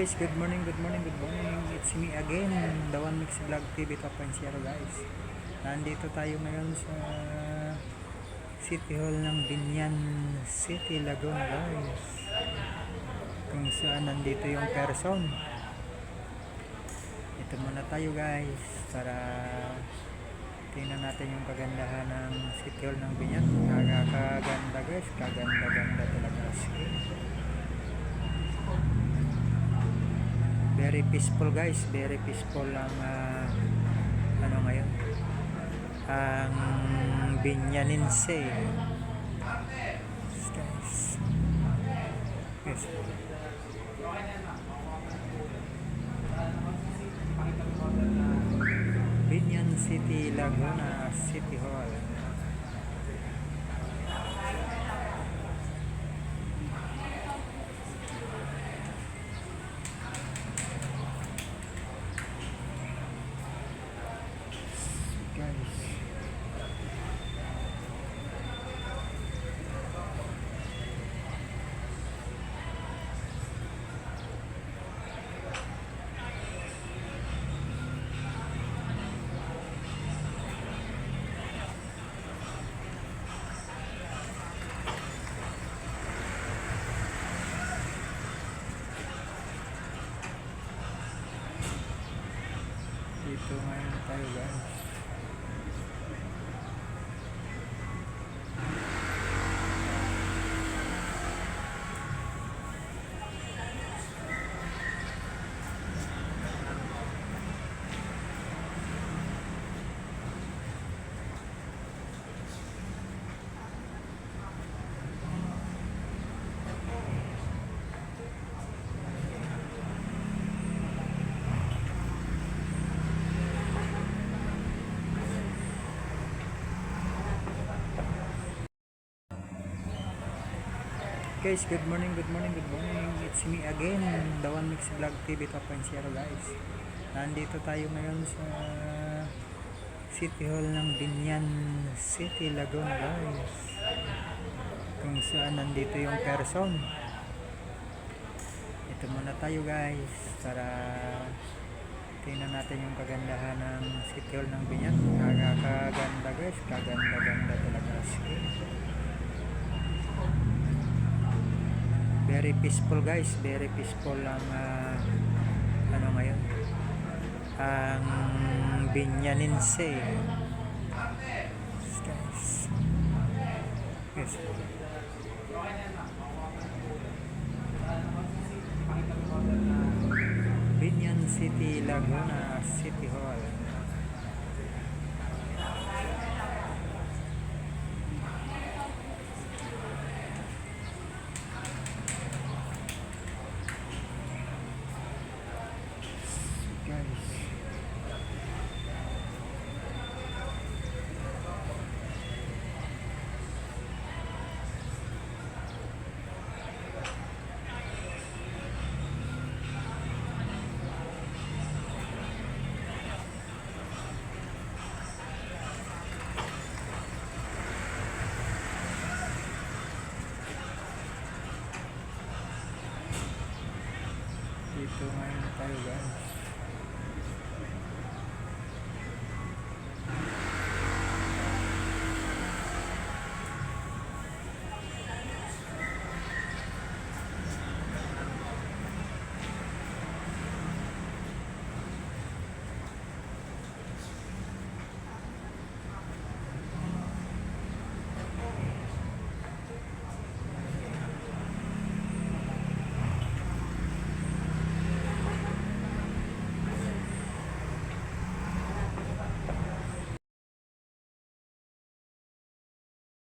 Guys, good morning, good morning, good morning. It's me again, the One Mix Vlog TV 2.0 guys. Nandito tayo ngayon sa City Hall ng Binyan City, Laguna guys. Kung saan nandito yung person. Ito muna tayo guys para tingnan natin yung kagandahan ng City Hall ng Binyan. Kaganda guys, kaganda-ganda talaga. Very peaceful guys, very peaceful ang ano ngayon ang Binyaninse guys. Yes. Binyan City, Laguna City Hall. Dito ngayon tayo guys. Guys, good morning, good morning, good morning. It's me again, the One Mix Vlog TV 2.0 guys. Nandito tayo ngayon sa City Hall ng Binyan City, Laguna guys. Kung saan nandito yung person. Ito muna tayo guys para tingnan natin yung kagandahan ng City Hall ng Binyan. Kaganda guys, kaganda-ganda talaga. Very peaceful guys, very peaceful ang ano ngayon ang Binyaninse guys. Yes. Binyan City, Laguna City Hall. Dito ngayon tayo guys.